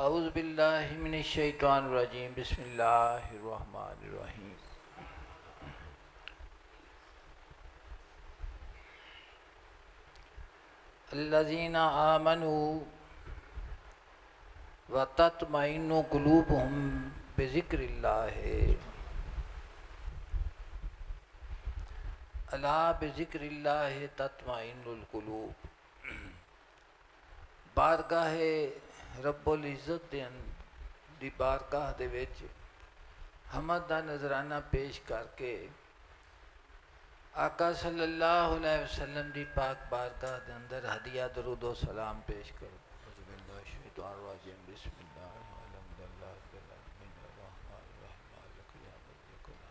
اعوذ باللہ من الشیطان الرجیم بسم اللہ الرحمن الرحیم الذین آمنوا وتطمئن قلوبہم بذکر اللہ الا بذکر اللہ تطمئن القلوب۔ بارگاہ رب العزت دی بارگاہ دے وچ حمد دا نذرانہ پیش کر کے آقا صلی اللہ علیہ وسلم دی پاک بارگاہ دے اندر ہدیہ درود و سلام پیش کرو۔ اعوذ باللہ الشیطان الرجیم بسم اللہ الحمدللہ رب العالمین الرحمن الرحیم مالک یوم الدین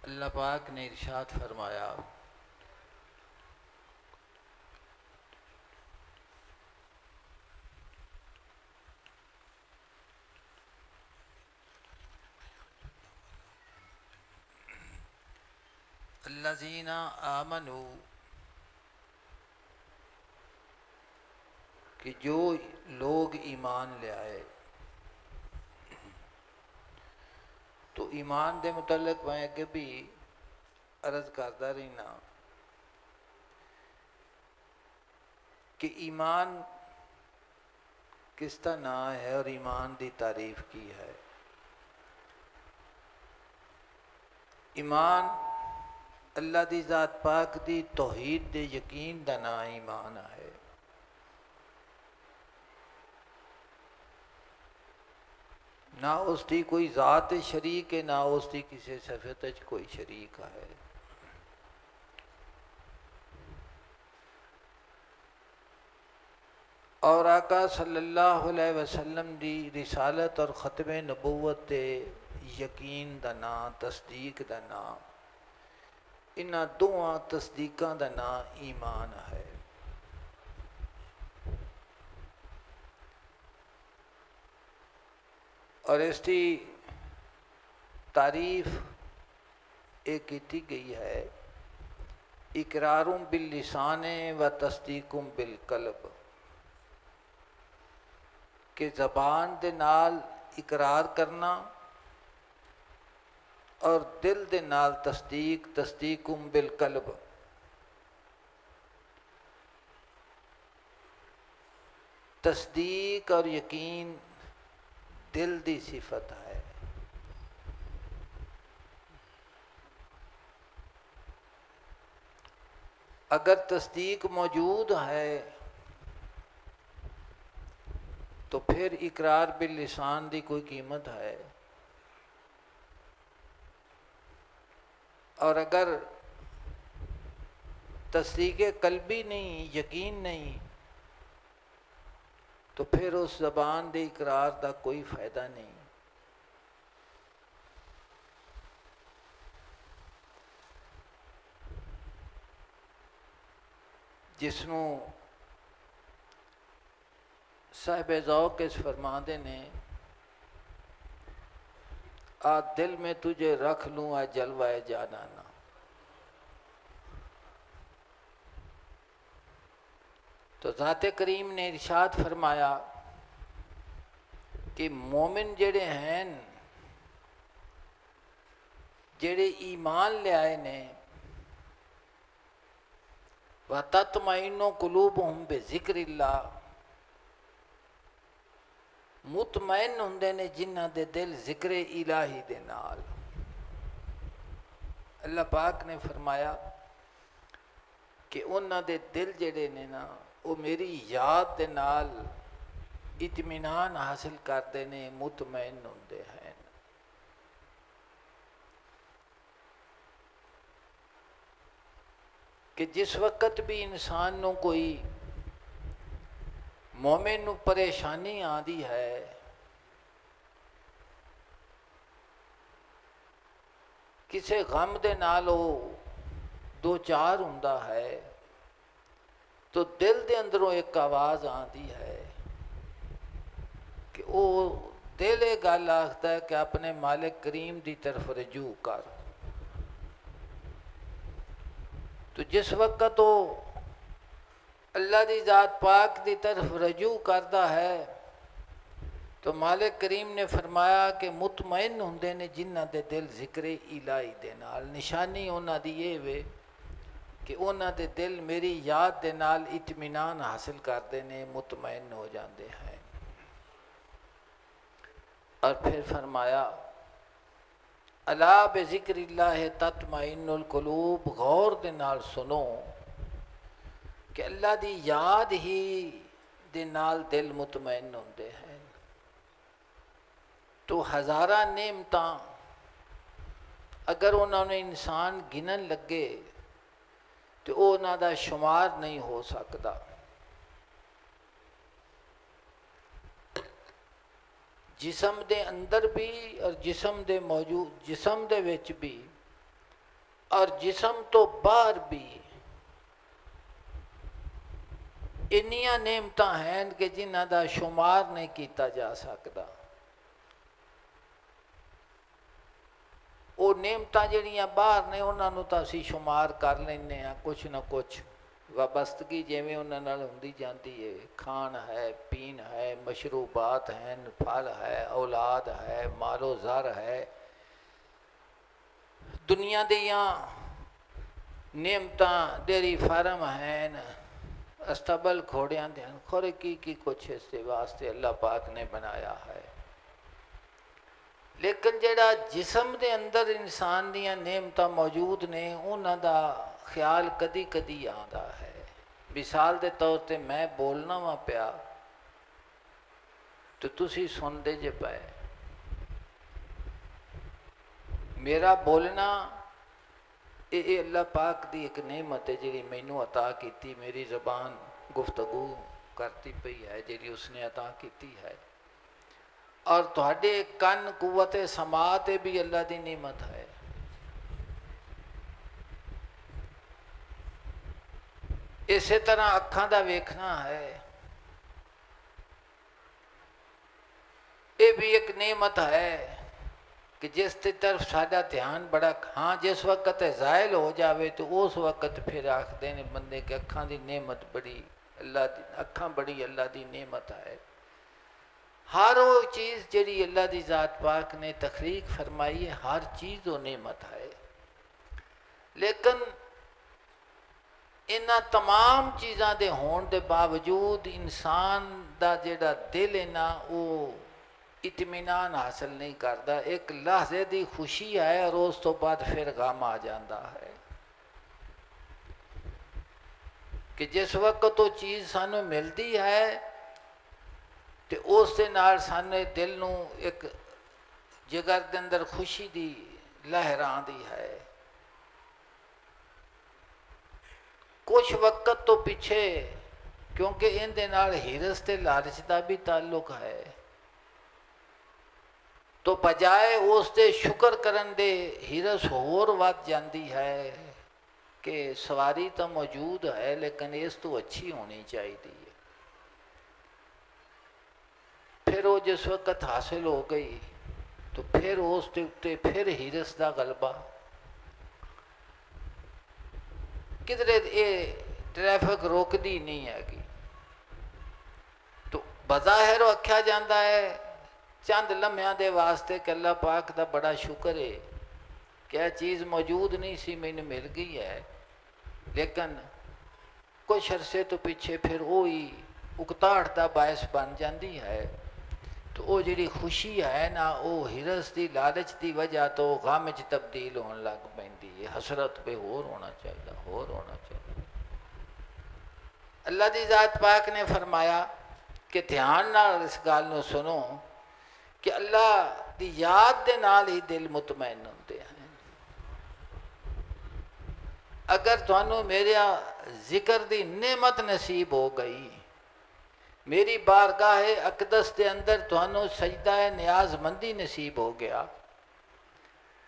اللہ پاک نے ارشاد فرمایا الذین آمنوا کہ جو لوگ ایمان لے آئے، تو ایمان دے متعلق میں کہ بھی عرض کرتا رہنا کہ ایمان کس کا نام ہے اور ایمان دی تعریف کی ہے۔ ایمان اللہ دی ذات پاک دی توحید دے یقین دا نام ایمان ہے۔ نہ اس دی کوئی ذات شریک ہے، نہ اس دی کسی صفت وچ کوئی شریک ہے۔ اور آقا صلی اللہ علیہ وسلم دی رسالت اور ختم نبوت دے یقین دا نام، تصدیق دا نام، انہاں دوواں تصدیقاں دا نام ایمان ہے۔ اور اس کی تعریف ایک کیتی گئی ہے، اقرار باللسان و تصدیق بالقلب، کہ زبان دے نال اقرار کرنا اور دل دے نال تصدیق، تصدیق بالقلب۔ تصدیق اور یقین دل دی صفت ہے۔ اگر تصدیق موجود ہے تو پھر اقرار باللسان دی کوئی قیمت ہے، اور اگر تصدیق قلبی نہیں، یقین نہیں، تو پھر اس زبان دے اقرار دا کوئی فائدہ نہیں۔ جس نوں صاحب ذوق اس فرماندے نے آ دل میں تجھے رکھ لوں آ جلوائے جانانا. تو ذات کریم نے ارشاد فرمایا کہ مومن جڑے ہیں جڑے ایمان لے آئے نے وَتَطْمَئِنُّ قُلُوبُهُمْ بِذِكْرِ اللَّهِ مطمئن ہوندے نے جنہاں دے دل ذکر الہی دے نال. اللہ پاک نے فرمایا کہ انہاں دے دل جڑے نے نا وہ میری یاد دے نال اطمینان حاصل کردے نے مطمئن ہوندے ہیں. کہ جس وقت بھی انسان نو کوئی مومن نو پریشانی آندی ہے کسے غم دے نال وہ دو چار ہوندا ہے تو دل دے اندروں ایک آواز آندی ہے کہ وہ دل یہ گل آخدا ہے کہ اپنے مالک کریم دی طرف رجوع کر. تو جس وقت وہ اللہ دی ذات پاک دی طرف رجوع کردا ہے تو مالک کریم نے فرمایا کہ مطمئن ہوندے نے جنہاں دے دل ذکر الہی دے نال. نشانی انہاں دی یہ وے کہ انہاں دے دل میری یاد دے نال اطمینان حاصل کردے نے مطمئن ہو جاندے ہیں. اور پھر فرمایا الا بذکر اللہ تطمئن القلوب. غور دے نال سنو کہ اللہ دی یاد ہی دے نال دل مطمئن ہوندے ہیں. تو ہزارہ نعمتاں اگر انہوں نے انسان گنن لگے تو وہ انہاں دا شمار نہیں ہو سکتا. جسم دے اندر بھی اور جسم دے موجود جسم دے وچ بھی اور جسم تو باہر بھی انیاں نعمتاں ہیں کہ جنہاں دا شمار نہیں کیتا جا سکتا. وہ نعمتاں جڑیاں باہر نے انہاں نوں تاں اسی شمار کر لینے ہیں کچھ نہ کچھ وابستگی جیویں انہاں نال ہوندی جاندی ہے. کھان ہے پین ہے مشروبات ہیں پھل ہے اولاد ہے مال و زر ہے دنیا دیاں نعمتاں ڈیری فارم ہیں استبل گھوڑیاں دے خورے کی کچھ اس کے واسطے اللہ پاک نے بنایا ہے. لیکن جڑا جسم دے اندر انسان دیاں نعمتاں موجود نے انہاں دا خیال کدی کدی آندا ہے. مثال دے طور تے میں بولنا وا پیا تو تسی سن دے جے پائے. میرا بولنا یہ اللہ پاک دی ایک نعمت ہے جڑی مینوں عطا کیتی. میری زبان گفتگو کرتی پئی ہے جڑی اس نے عطا کیتی ہے. اور تہاڈے کن قوت سماعت بھی اللہ دی نعمت ہے. اسی طرح اکھاں دا ویکھنا ہے یہ بھی ایک نعمت ہے کہ جس کی طرف ساڈا دھیان بڑا ہاں جس وقت زائل ہو جاوے تو اس وقت پھر آکھدے نے بندے کہ اکھاں دی نعمت بڑی اللہ دی اکھاں بڑی اللہ دی نعمت ہے. ہر وہ چیز جڑی اللہ دی ذات پاک نے تخلیق فرمائی ہے ہر چیز وہ نعمت ہے. لیکن انہاں تمام چیزاں دے ہون دے باوجود انسان دا جڑا دل ہے نا وہ اطمینان حاصل نہیں کرتا. ایک لحظے دی خوشی ہے اور اس تو بعد پھر غم آ جاتا ہے کہ جس وقت وہ چیز سانوں ملتی ہے تو اس دے نال سانے دل نوں ایک جگر دے اندر خوشی دی لہر آندی ہے. کچھ وقت تو پیچھے کیونکہ ان دے نال ہرس تے لالچ دا بھی تعلق ہے تو بجائے اس دے شکر کرن دے ہرس ہور ود جاندی ہے کہ سواری تو موجود ہے لیکن اس تو اچھی ہونی چاہیے. پھر وہ جس وقت حاصل ہو گئی تو پھر اس کے اتنے پھر ہرس کا غلبہ. کدھر یہ ٹریفک روکتی نہیں ہے گی. تو بظاہر آکھیا جاتا ہے چند لمحیاں دے واسطے کہ اللہ پاک دا بڑا شکر ہے کہ یہ چیز موجود نہیں سی مینوں مل گئی ہے، لیکن کچھ عرصے تو پیچھے پھر وہی اکتاہٹ دا باعث بن جاندی ہے. تو وہ جڑی خوشی ہے نا وہ ہرس دی لالچ دی وجہ تو غم وچ تبدیل ہون لگ پیندی ہے. حسرت پہ ہور ہونا چاہیے، ہور ہونا چاہیے. اللہ دی ذات پاک نے فرمایا کہ دھیان نال اس گل نو سنو کہ اللہ دی یاد دے نال ہی دل مطمئن ہوندے ہیں. اگر تھانوں میرے ذکر دی نعمت نصیب ہو گئی، میری بارگاہ اقدس دے اندر تھانوں سجدہ نیاز مندی نصیب ہو گیا،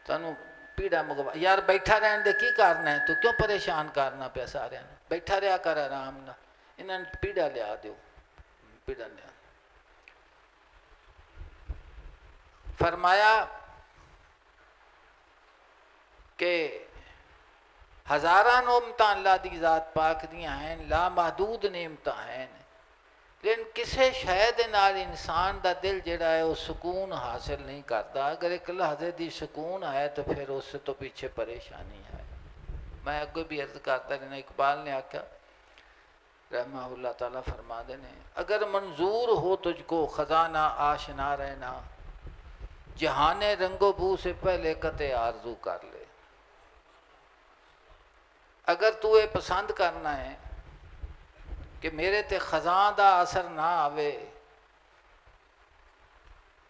تھانوں پیڑا مگوا یار بیٹھا رہن دے کی کرنا ہے، تو کیوں پریشان کرنا پیا سارے نے، بیٹھا رہا کر آرام نہ، انہاں نے پیڑا لیا دیو، پیڑا لیا. فرمایا کہ ہزاراں نعمتاں اللہ دی ذات پاک دیاں ہیں، لامحدود نعمتاں ہیں، لیکن کسے شے دے نال انسان دا دل جڑا ہے وہ سکون حاصل نہیں کرتا. اگر ایک لحظے دی سکون ہے تو پھر اس تو پیچھے پریشانی ہے. میں اگے بھی عرض کرتا رہنا، اقبال نے آکھا رحمہ اللہ تعالیٰ فرما دینے، اگر منظور ہو تجھ کو خزانہ آشنا رہنا، جہان رنگ و بو سے پہلے قطع آرزو کر لے. اگر تو یہ پسند کرنا ہے کہ میرے تے خزاں دا اثر نہ آوے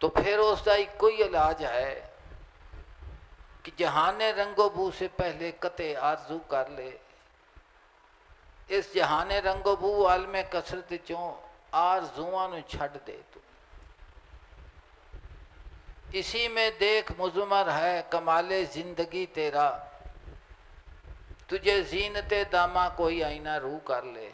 تو پھر اس کا ایک کوئی علاج ہے کہ جہان رنگ و بو سے پہلے قطع آرزو کر لے. اس جہان رنگ و بو عالم کثرت چوں آرزواں نو چھڈ دے. تو اسی میں دیکھ مضمر ہے کمال زندگی تیرا، تجھے زینت دامہ کوئی آئینہ رو کر لے.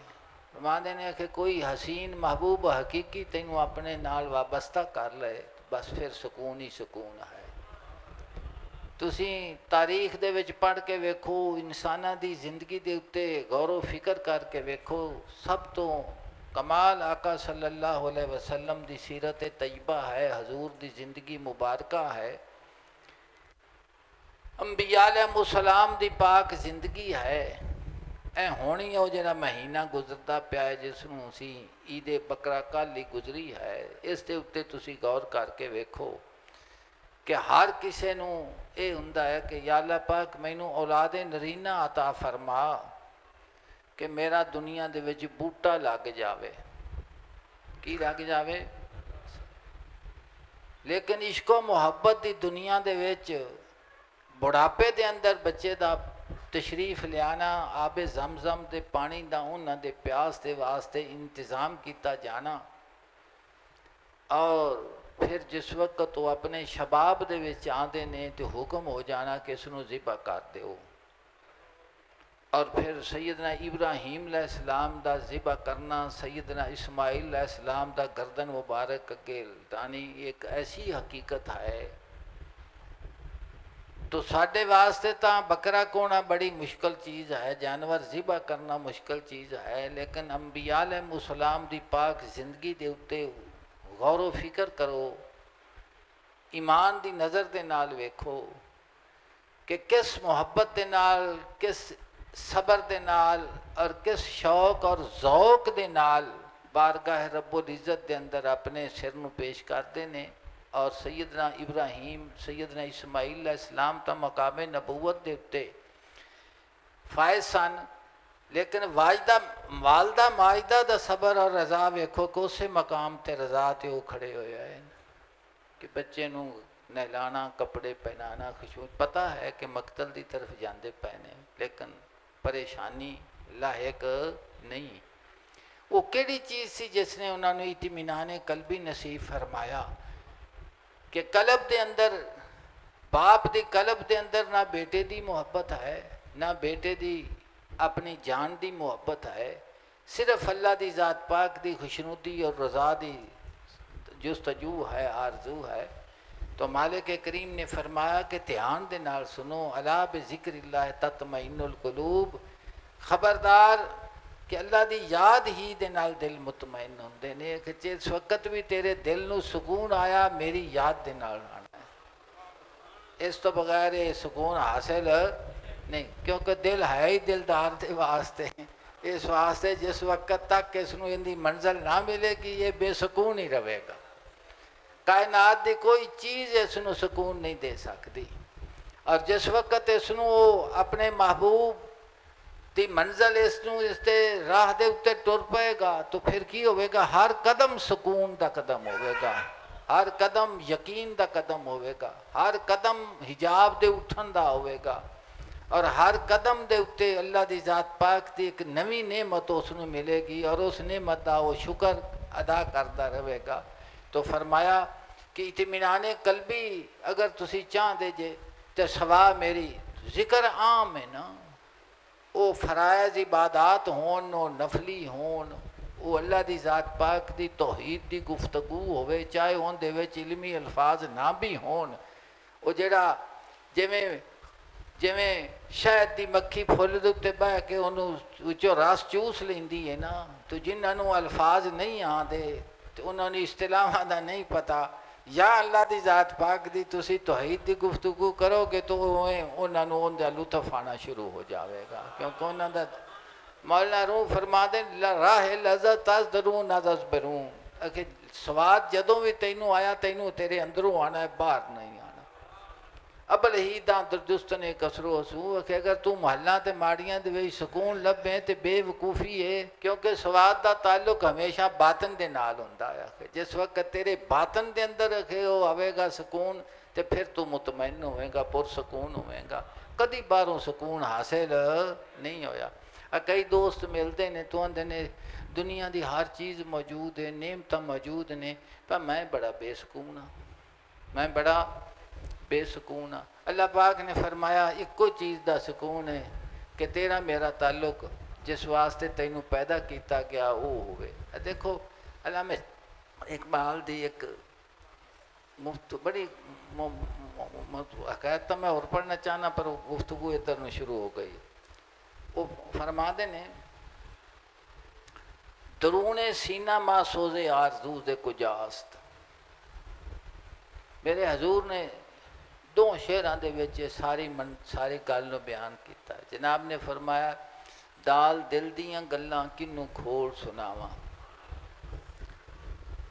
فرماندے نے کہ کوئی حسین محبوب حقیقی تینوں اپنے نال وابستہ کر لے، بس پھر سکون ہی سکون ہے. تسی تاریخ دے وچ پڑھ کے ویکھو، انساناں دی زندگی دے اتے غور و فکر کر کے ویکھو، سب تو کمال آقا صلی اللہ علیہ وسلم دی سیرت طیبہ ہے، حضور دی زندگی مبارکہ ہے، انبیاء علیہ السلام دی پاک زندگی ہے. اے ہونی وہ جڑا مہینہ گزرتا پیا ہے جس نوں اسی عید بقرہ کل ہی گزری ہے، اس دے اتے تسی غور کر کے ویکھو کہ ہر کسے نوں اے ہوندا ہے کہ یا اللہ پاک مینوں اولاد نرینہ عطا فرما کہ میرا دنیا دے وچ بوٹا لگ جاوے. کی لگ جاوے؟ لیکن عشق و محبت دی دنیا دے وچ بڑھاپے دے اندر بچے دا تشریف لیانا، آب زمزم دے پانی دا انہاں دے پیاس دے واسطے انتظام کیتا جانا، اور پھر جس وقت وہ اپنے شباب دے وچ آندے نے تو حکم ہو جانا کہ اس نو ذبح کر دیو. اور پھر سیدنا ابراہیم علیہ السلام دا ذبح کرنا، سیدنا اسماعیل علیہ السلام دا گردن مبارک اگے لٹانی، ایک ایسی حقیقت ہے. تو ساڈے واسطے تاں بکرا کونا بڑی مشکل چیز ہے، جانور ذبح کرنا مشکل چیز ہے، لیکن انبیاء علیہ السلام دی پاک زندگی دے اتے غور و فکر کرو، ایمان دی نظر دے نال ویکھو کہ کس محبت دے نال، کس صبر دے نال اور کس شوق اور ذوق دے نال بارگاہ رب العزت دے اندر اپنے سر نو پیش کرتے ہیں. اور سیدنا ابراہیم، سیدنا اسماعیل علیہ السلام تا مقام نبوت دے اتے فائز سن، لیکن والدہ ماجدہ دا صبر اور رضا ویکھو کہ اسے مقام تے رضا تے وہ کھڑے ہوئے ہیں کہ بچے نو نہلانا، کپڑے پہنانا، خوشبو، پتہ ہے کہ مقتل دی طرف جاندے پہنے، لیکن پریشانی لاحق نہیں. وہ کیڑی چیز سی جس نے انہوں نے اطمینان قلبی نصیب فرمایا کہ قلب دے اندر، باپ دی قلب دے اندر نہ بیٹے دی محبت ہے، نہ بیٹے دی اپنی جان دی محبت ہے، صرف اللہ دی ذات پاک دی خوشنودی اور رضا دی جستجو ہے، آرزو ہے۔ تو مالک کریم نے فرمایا کہ دھیان دے نال سنو، الا بذکر اللہ تطمئن القلوب، خبردار کہ اللہ دی یاد ہی دے نال دل مطمئن ہوندے نے، کہ جس وقت بھی تیرے دل نو سکون آیا میری یاد دے نال آنا ہے، اس تو بغیر یہ سکون حاصل نہیں، کیونکہ دل ہے ہی دلدار دے واسطے، اس واسطے جس وقت تک اس نو ان دی منزل نہ ملے گی یہ بے سکون ہی رہے گا۔ کائنات دی کوئی چیز اس نو سکون نہیں دے سکتی، اور جس وقت اس نو اپنے محبوب دی منزل اس نو اس دے راہ دے اتے ٹر پائے گا تو پھر کی ہوئے گا، ہر قدم سکون دا قدم ہوئے گا، ہر قدم یقین دا قدم ہوئے گا، ہر قدم حجاب دے اٹھن دا ہوئے گا، اور ہر قدم دے اتے اللہ دی ذات پاک دی ایک نوی نعمت اس نو ملے گی، اور اس نعمت دا وہ شکر ادا کرتا رہے گا۔ تو فرمایا کہ اطمینان قلبی اگر تسی چاہ دے جے تو سوا میری ذکر عام ہے نا، وہ فرائض عبادات ہون، وہ نفلی ہون، وہ اللہ دی ذات پاک دی توحید دی گفتگو ہوئے، چاہے ہون دے وچ علمی الفاظ نہ بھی ہون، وہ جڑا جویں شہد دی مکھی پھل دے تے بہ کے انہوں وچوں رس چوس لیندی ہے نا، تو جنہوں الفاظ نہیں آندے تو انہوں نے اصطلاحاں دا نہیں پتہ، یا اللہ دی ذات پاک دی تسی توحید دی گفتگو کرو گے تو انہوں نے ان دا لطف آنا شروع ہو جاوے گا، کیونکہ انہوں دا مولانا روح فرما دیں راہ لذت تزدرون نزبرون، کہ سواد جدوں بھی تینوں آیا تینوں تیرے اندروں آنا ہے، باہر نہیں آنا۔ ابل ہی داں درجست نے کسرو حسو، کہ اگر تو محلہ تے ماڑیاں دے وچ سکون لبیں تے بے وقوفی ہے، کیونکہ سواد دا تعلق ہمیشہ باطن دے نال ہوندا ہے، کہ جس وقت تیرے باطن دے اندر رکھے ہو آوے گا سکون تے پھر تو مطمئن ہوئے گا، پرسکون ہوئے گا، کدی باہروں سکون حاصل نہیں ہویا۔ کئی دوست ملتے نے تو آندے نے دنیا دی ہر چیز موجود ہے، نعمتاں موجود نے، پر میں بڑا بے سکون ہاں، میں بڑا بے سکون ہاں۔ اللہ پاک نے فرمایا ایک کوئی چیز دا سکون ہے کہ تیرا میرا تعلق جس واسطے تینوں پیدا کیتا گیا وہ ہوئے۔ دیکھو علامہ اقبال دی ایک بڑی حکایت تو میں اور پڑھنا چاہنا پر گفتگو ادھر میں شروع ہو گئی۔ وہ فرما دے نے درون سینہ ما سوزے آرزو دے کجاست، میرے حضور نے دو شعراں دے وچ ساری گل نو بیان کیتا ہے۔ جناب نے فرمایا دال دل دیاں گلاں کنوں کھول سناواں،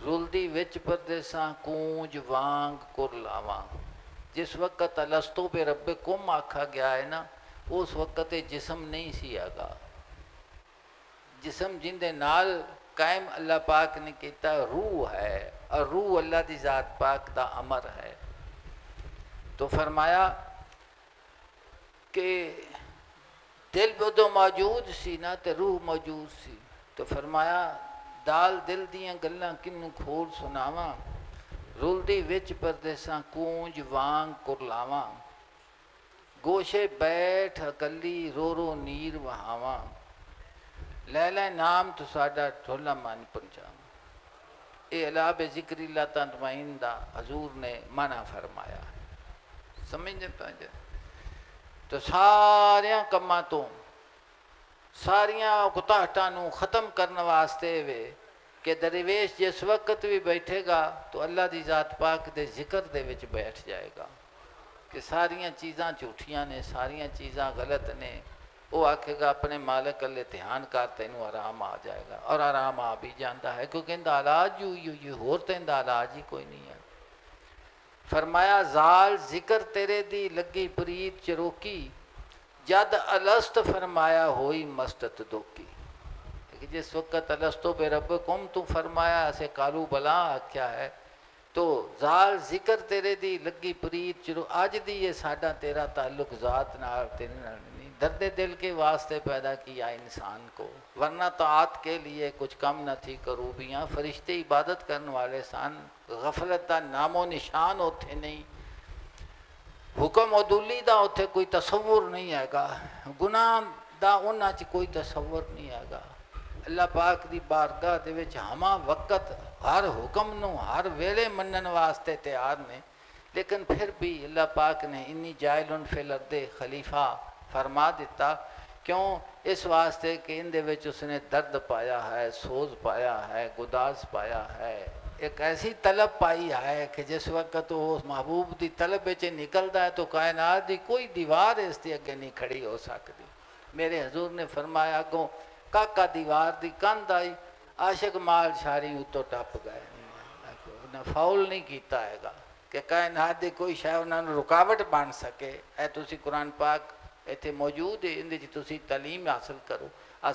رلدی وچ پردیساں کونج وانگ کر لاواں۔ جس وقت الستو پہ ربکم آکھا گیا ہے نا، اس وقت جسم نہیں سی آگا، جسم جن دے نال قائم اللہ پاک نے کیتا روح ہے، اور روح اللہ دی ذات پاک دا امر ہے۔ تو فرمایا کہ دل بدو موجود سی نا تے روح موجود سی، تو فرمایا دال دل دیاں گلاں کنوں کھول سناواں، رلدی وچ پردیساں کونج وانگ کرلاواں، گوشے بیٹھ اکلی رو رو نیر وہاواں، لیلہ نام تو ساڈا ٹھولا من پہنچاواں۔ اے الا بذکر اللہ تطمئن دا حضور نے منع فرمایا، سمجھنے پہنچے۔ تو ساریاں کماں تو ساریاں کتاہٹاں نو ختم کرنے واسطے وے کہ درویش جس وقت بھی بیٹھے گا تو اللہ دی ذات پاک دے ذکر دے وچ بیٹھ جائے گا، کہ ساریاں چیزاں جھوٹیاں نے، ساریاں چیزاں غلط نے، وہ آکھے گا اپنے مالک اللہ دھیان کر تینوں آرام آ جائے گا، اور آرام آ بھی جاندہ ہے، کیونکہ اندہ علاج یہ ہور تے اندہ علاج ہی کوئی نہیں ہے۔ فرمایا زال ذکر تیرے دی لگی پرید چروکی، جد الست فرمایا ہوئی مستت دوکی، جس وقت الستو بے ربکم تو فرمایا اسے کالو بلا آکھیا ہے، تو زال ذکر تیرے دی لگی پرید چرو، آج دی یہ ساڈا تیرا تعلق ذات نال تیرے نال نہیں، درد دل کے واسطے پیدا کیا انسان کو، ورنہ طاعت کے لیے کچھ کم نہ تھی کروبیاں، فرشتے عبادت کرنے والے سان، غفلت دا نام و نشان ہوتے نہیں، حکم عدولی دا ہوتے کوئی تصور نہیں ہے گا، گناہ دا انہاں چ کوئی تصور نہیں ہے گا، اللہ پاک دی بارگاہ دے وچ ہما وقت ہر حکم نو ہر ویلے منن واسطے تیار نے، لیکن پھر بھی اللہ پاک نے انی جائلن فی الارض خلیفہ فرما دیتا، کیوں؟ اس واسطے کہ ان دے وچ اس نے درد پایا ہے، سوز پایا ہے، گداز پایا ہے، ایک ایسی طلب پائی ہے کہ جس وقت وہ اس محبوب دی طلب وچ نکلدا ہے تو کائنات دی کوئی دیوار اس دے اگے نہیں کھڑی ہو سکتی۔ میرے حضور نے فرمایا اگوں کاکا دیوار دی کندھ آئی، عاشق مال شاری اتوں ٹپ گئے، انہیں فاؤل نہیں کیتا ہے گا کہ کائنات دی کوئی شے انہوں نے رکاوٹ بن سکے۔ اے تسی قرآن پاک ایتھے موجود ہے، اندے جی تسی تعلیم حاصل کرو۔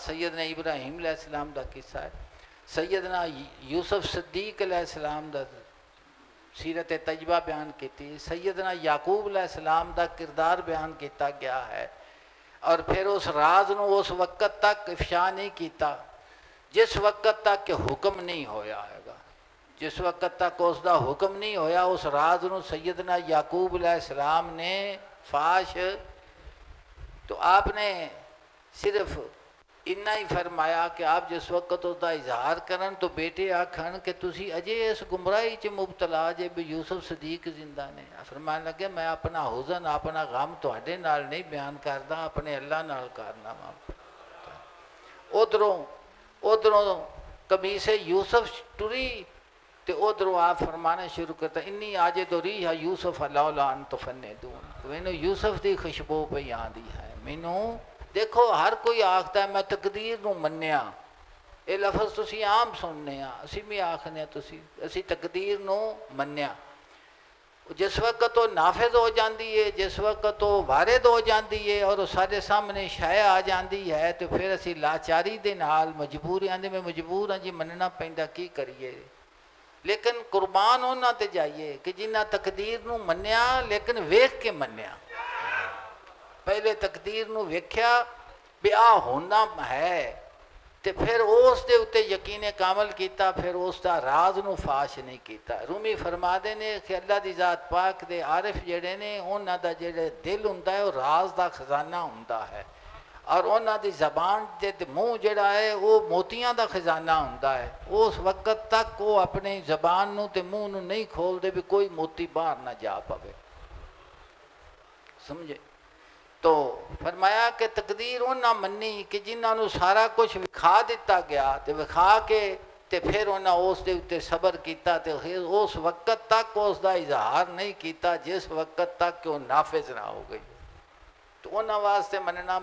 سیدنا ابراہیم علیہ السلام دا قصہ ہے، سیدنا یوسف صدیق علیہ السلام دا سیرت تجربہ بیان کیتی، سیدنا یعقوب علیہ السلام دا کردار بیان کیتا گیا ہے، اور پھر اس راز نو اس وقت تک افشا نہیں کیتا جس وقت تک کہ حکم نہیں ہویا ہے گا، جس وقت تک اس دا حکم نہیں ہویا اس راز نو سیدنا یعقوب علیہ السلام نے فاش، تو آپ نے صرف اتنا ہی فرمایا کہ آپ جس وقت اس دا اظہار کرن تو بیٹے آکھن کہ تسی اجے اس گمراہی چ مبتلا جے بھی یوسف صدیق زندہ نے، فرمان لگے میں اپنا حزن اپنا غم تہاڈے نال نہیں بیان کردا، اپنے اللہ نال کرنا وا۔ ادھروں قمیص یوسف ٹری تے ادھروں آپ فرمانا شروع کرتا انی آجد ریح یوسف لولا ان تفندون، مینوں یوسف دی خوشبو پہ آندی ہے، مینوں دیکھو ہر کوئی آخدا ہے میں تقدیر نو منیا، یہ لفظ تسی عام سننے ہاں، اسی بھی آخنے اسی تقدیر نو منیا، جس وقت وہ نافذ ہو جاندی ہے، جس وقت وہ وارد ہو جاندی ہے اور وہ سارے سامنے شے آ جاندی ہے تو پھر اسی لاچاری دے نال مجبور آندے میں مجبور ہاں جی مننا پیندا کی کریے، لیکن قربان ہونا تے جائیے کہ جنہ تقدیر نو منیا لیکن ویکھ کے منیا، پہلے تقدیر نو ویکھیا بھی آ ہونا ہے تے پھر اس دے اتے یقین کامل کیتا، پھر اس دا راز نو فاش نہیں کیتا۔ رومی فرما دے نے کہ اللہ دی ذات پاک دے عارف جڑے نے انہاں دا جڑے دل ہوندا ہے وہ راز دا خزانہ ہوندا ہے، اور انہاں دی زبان دے منہ جڑا ہے وہ موتیاں دا خزانہ ہوندا ہے، اس وقت تک وہ اپنی زبان نو تے منہ نو نہیں کھول دے بھی کوئی موتی باہر نہ جا پاوے، سمجھے؟ تو فرمایا کہ تقدیر انہاں منی کہ جنہاں نو سارا کچھ وکھا دیتا گیا تے وکھا کے تے پھر انہاں اس دے اتے صبر کیتا تے اس وقت تک اس دا اظہار نہیں کیتا جس وقت تک کہ وہ نافذ نہ ہو گئی، تو انہاں واسطے مننا،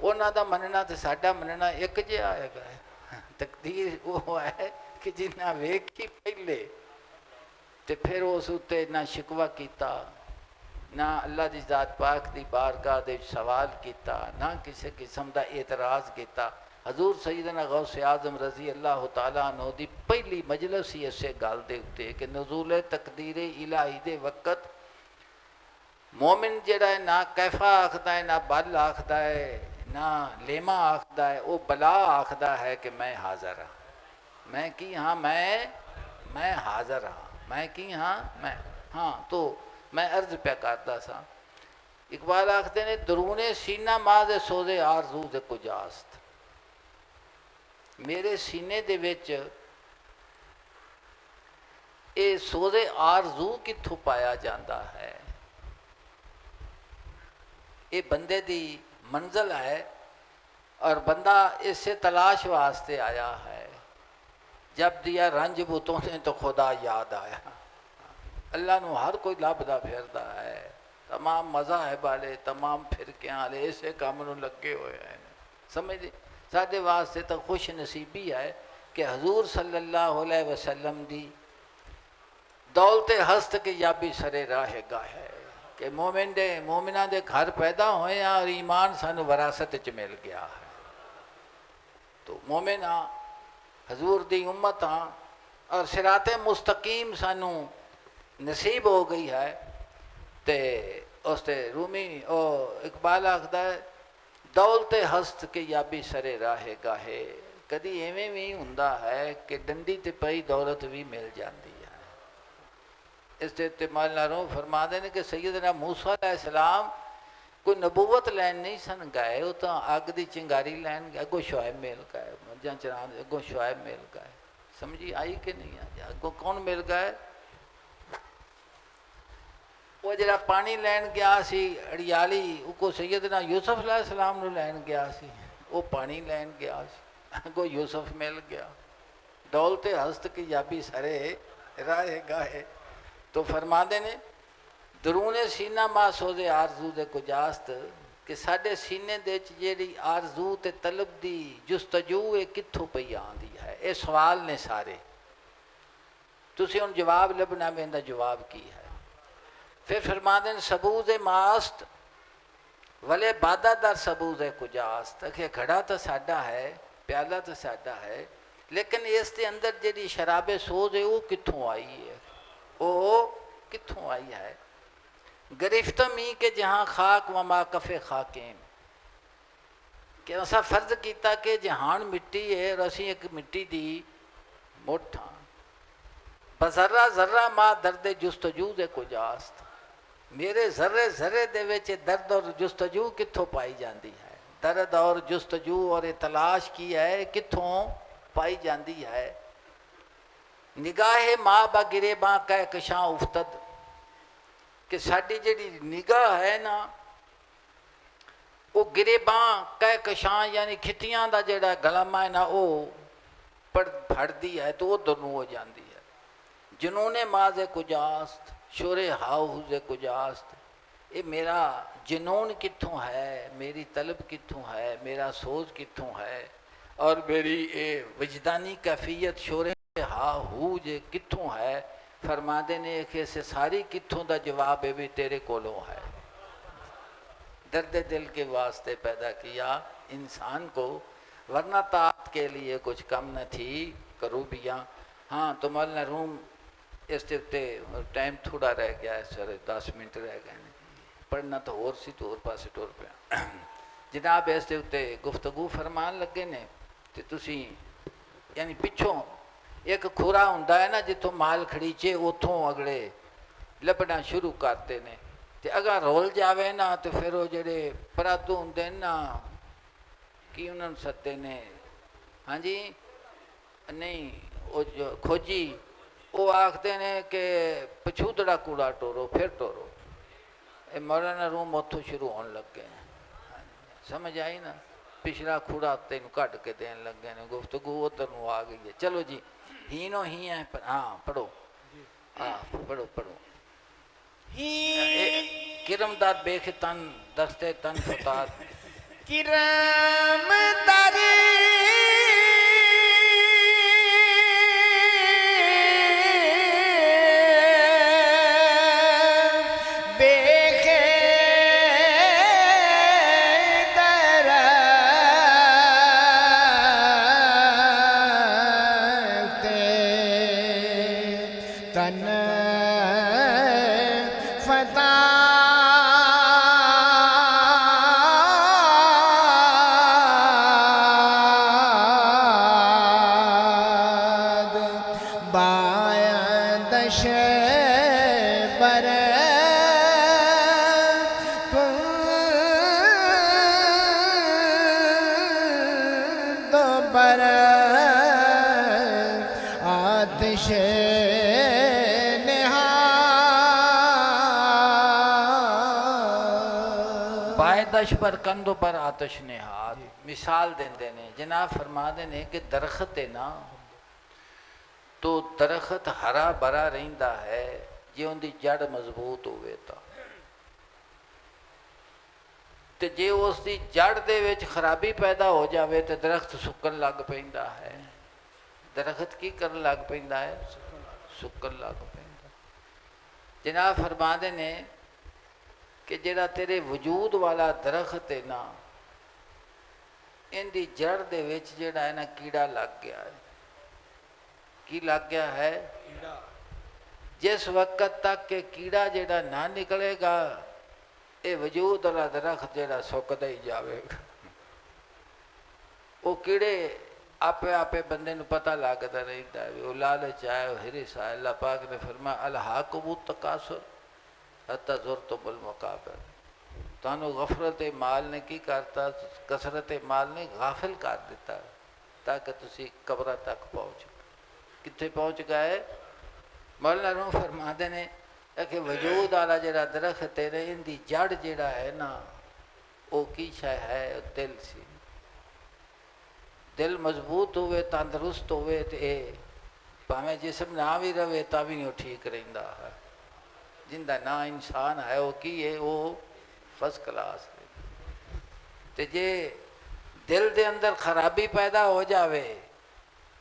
انہاں دا مننا تے ساڈا مننا ایک جہا آئے گا ہے۔ تقدیر وہ ہے کہ جنہاں ویکھی پہلے تے پھر اس اتے نہ شکوہ کیتا، نہ اللہ دی ذات پاک دی بارگاہ دے سوال کیتا، نہ کسی قسم دا اعتراض کیتا۔ حضور سیدنا غوث اعظم رضی اللہ تعالیٰ عنہ دی پہلی مجلس ہی اسے گل دے اتے کہ نزول تقدیر الہی دے وقت مومن جڑا ہے نہ کیفا آخدا ہے، نہ بل آخدا ہے، نہ لیما آخدا ہے، وہ بلا آخدا ہے کہ میں حاضر ہاں، میں کی ہاں، میں حاضر ہاں، میں کی ہاں، میں ہاں، تو میں عرض پہ کرتا سا، اقبال آختے نے درون سینہ ماز سوزے آرزو دے کجاست، میرے سینے دے وچ اے سوزے آرزو کتھوں پایا جاندہ ہے، یہ بندے دی منزل ہے اور بندہ اس سے تلاش واسطے آیا ہے، جب دیا رنج بتوں نے تو خدا یاد آیا، اللہ نو ہر کوئی لبدا پھردا ہے، تمام مذاہب والے تمام فرقیاں والے اسے کام نو لگے ہوئے ہیں، سمجھ دی ساڈے واسطے تو خوش نصیبی ہے کہ حضور صلی اللہ علیہ وسلم دی دولت ہست کے یابی سرے راہ گاہ ہے کہ مومنہ دے گھر پیدا ہوئے ہیں اور ایمان سانو وراثت چ مل گیا ہے، تو مومنہ حضور دی امت ہاں اور صراط مستقیم سانو نصیب ہو گئی ہے، تے اس تے رومی او اقبال آخدا ہے دولت ہست کے یابی سرے راہ گاہے، کدی ایویں بھی ہوندا ہے کہ ڈنڈی تے پئی دولت بھی مل جاندی ہے، اس تے استعمال ناروں فرما دے نے کہ سیدنا موسیٰ علیہ السلام کوئی نبوت لین نہیں سن گئے، وہ تو اگ دی چنگاری لین گئے، اگو شعیب مل گئے، چیزاں چران اگوں شعیب مل گئے. سمجھی آئی کہ نہیں آئی؟ اگوں کون مل گئے؟ وہ جڑا پانی لین گیا سی اڑیالی کو سیدنا یوسف علیہ السلام نو لین گیا سی، وہ پانی لین گیا سی، اگوں یوسف مل گیا. دولت ہست کی یابی سرے راہ گاہے. تو فرما دے نے درون سینہ ما سوزے آرزو دے کجاست کہ ساڈے سینے دے وچ جیڑی آرزو تے طلب دی جستجو اے کتھوں پئی آندی ہے؟ اے سوال نے سارے، تسی ہن جواب لبنا میں دا جواب کی ہے. پھر فرما دیں سبوز ماست ولے بادہ در سبوز کجاست کہ گھڑا تو ساڈا ہے، پیالہ تو ساڈا ہے، لیکن اس دے اندر جیڑی شراب سوز ہے وہ کتھوں آئی ہے؟ وہ کتھوں آئی ہے؟ گرفتہ می کے جہاں خاک و ما کفے خاکین، کہ اسا فرض کیتا کہ جہان مٹی ہے اور اسی ایک مٹی دی مٹھ ہاں. بذرہ ذرہ ما درد جستجو دے کجاست، میرے ذرے ذرے دے وچ درد اور جستجو کتھوں پائی جاندی ہے؟ درد اور جستجو اور تلاش کی ہے کتھوں پائی جاندی ہے؟ نگاہ ماں با گرے باں کہکشاں افتد، کہ ساڈی جڑی نگاہ ہے نا وہ گریباں کہکشاں یعنی کھتیاں دا جڑا گلما ہے نا وہ پھڑدی ہے تو ادھر نو ہو جاندی ہے. جنون ماز کجاست شور ہاؤز کجاست، اے میرا جنون کتھوں ہے، میری طلب کتھوں ہے، میرا سوز کتھوں ہے، اور میری اے وجدانی کیفیت شور ہاؤ جے کتھوں ہے؟ فرما دے نے کہ سے ساری کتھوں دا جواب بھی تیرے کولوں ہے. درد دل کے واسطے پیدا کیا انسان کو، ورنہ طاعت کے لیے کچھ کم نہ تھی کروبیاں. ہاں تو مولانا روم اس تے ٹائم تھوڑا رہ گیا ہے سر، 10 منٹ رہ گئے ہیں، پڑھنا تو اور سی تو اور پاسے ٹور پیا. جناب اس تے گفتگو فرمان لگے نے تے تسی یعنی پچھوں ایک کھورا ہوندا ہے نا جتوں مال کھڑیچے اتھوں اگلے لبنا شروع کرتے نے، تے اگر رول جاوے نا تو پھر وہ جڑے پرادو ہوندے نا کی انہوں نے سدے نے، ہاں جی نہیں وہ جو کھوجی وہ آکھتے ہیں کہ پچھودڑا کوڑا ٹورو پھر ٹورو. اے مولانا روم اتھوں شروع ہونے لگ گئے ہیں، سمجھ آئی نا؟ پچھلا کھوڑا تینوں کٹ کے دین لگ گئے ہیں، گفتگو ادھر نو آ گئی ہے. چلو جی ہینو ہی ہیں، ہاں پڑھو، ہاں پڑھو پڑھو. کرم دار بیخ تن دستے تن فتاد، کرم در بیخ درخت تن آتش بائدش پر کندو پر آتش نہاد. مثال دیندے نے جناب فرما دے نے کہ درخت ہے نا تو درخت ہرا بھرا رہندا ہے جے ان دی جڑ مضبوط ہوئے تا، تے جے اس دی جڑ دے وچ خرابی پیدا ہو جاوے تے درخت سکن لگ پیندا ہے. درخت کی کرن لگ پیندا ہے؟ سکن لگ پیندا. جناب فرما دے نے کہ جڑا تیرے وجود والا درخت ہے نا ان دی جڑ دے وچ جڑا ہے نا کیڑا لگ گیا ہے. کی لگ گیا ہے؟ جس وقت تک کہ کیڑا جڑا نہ نکلے گا اے وجود والا درخت جڑا سکدا ہی جاوے گا. وہ کیڑے آپے آپے بندے نو پتہ لگدا رہندا ہے وہ لالچ آئے وہ ہرس آئے. اللہ پاک نے فرمایا الہاکم التکاثر حتی زرتم المقابر. تانوں غفرت مال نے کی کرتا، کثرت مال نے غافل کر دیتا. تاکہ تسی قبر تک پہنچ کتنے پہنچ گئے مولانا روم فرماتے ہیں کہ وجود والا جڑا درخت ہے ان دی جڑ جڑا ہے نا وہ کی شے ہے دل سی دل مضبوط ہوئے تندرست ہوئے تو یہ پاویں جسم نہ بھی رہے تا بھی وہ ٹھیک رہندا ہے جن دا نا انسان ہے وہ کی ہے وہ فرسٹ کلاس ہے تے جے دل دے اندر خرابی پیدا ہو جاوے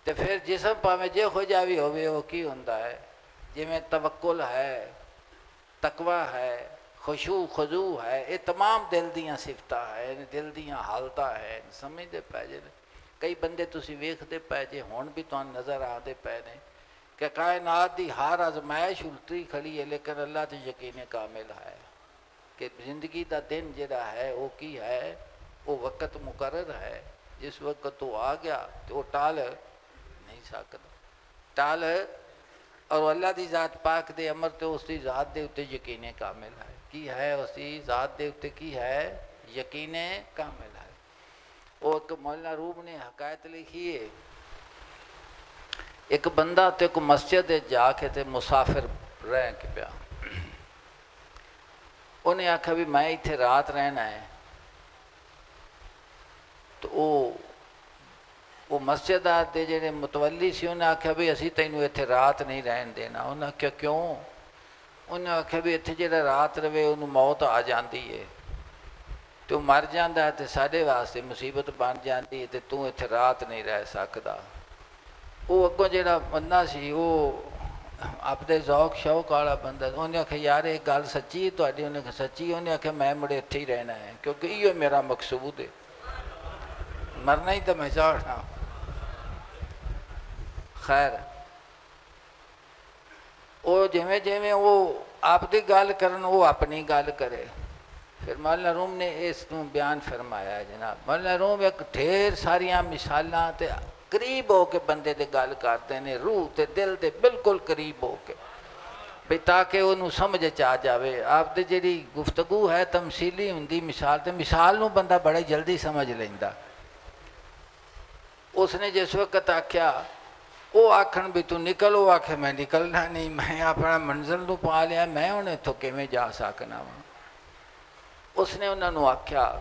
تو پھر جسم پاویں جے ہو جاوی ہوئے وہ کی ہوندا ہے جی میں توکل ہے تقوی ہے خشوع خضوع ہے یہ تمام دل دیاں صفتاں ہے دل دیاں حالتاں ہے سمجھتے پے جے کئی بندے تسی ویکھتے پے جے ہون بھی تمہیں نظر آتے پے نے کہ کائنات دی ہر آزمائش الٹی کھڑی ہے لیکن اللہ تے یقین کامل ہے کہ زندگی دا دن جڑا ہے وہ کی ہے وہ وقت مقرر ہے جس وقت تو آ گیا تو وہ ٹال نہیں سکتا ٹال اور اللہ دی ذات پاک دے امر تو اس دی ذات دے اتے یقین کامل ہے کی ہے اس دی ذات دے اتے کی ہے یقین کامل ہے وہ ایک مولانا روم نے حکایت لکھی ہے ایک بندہ تے کو مسجد جا کے تے مسافر رہ کے پیا انہیں آکھا بھی میں اتنے رات رہنا ہے تو وہ مسجد دے جڑے متولی سی انہیں آکھا بھی اسی تینوں اتنے رات نہیں رہن دینا انہیں آکھا کیوں انہیں آکھا بھی اتنے جڑا رات رہے انہوں موت آ جاندی ہے تو مر جاندہ ہے تو ساڈے واسطے مصیبت بن جاندی ہے تو اتنے رات نہیں رہ سکدا وہ اگوں جڑا بندہ سی وہ اپنے ذوق شوق والا بندہ انہیں آکھا یار ایک گل سچی ہے تہاڈی انہیں آکھا سچی انہیں آکھا میں مڑے اتنے ہی رہنا ہے کیونکہ یہ میرا مقصود ہے مرنا ہی تو میں چاہنا خیر وہ جویں جویں وہ آپ دی گل کرن وہ اپنی گل کرے پھر مولانا روم نے اس کو بیان فرمایا ہے جناب مولانا روم ایک ڈھیر ساریاں مثالاں تے قریب ہو کے بندے دے گل کرتے ہیں روح تے دل دے بالکل قریب ہو کے بھی تاکہ انہوں سمجھ آ جاوے آپ دے جڑی گفتگو ہے تمثیلی ہوندی مثال تے مثال نو بندہ بڑے جلدی سمجھ لیندا اس نے جس وقت آکھیا وہ آکھن بھی تو نکل وہ آکھے میں نکلنا نہیں میں اپنا منزل نو پا لیا میں انہیں تو کیویں جا سکنا وا اس نے انہوں نے آکھیا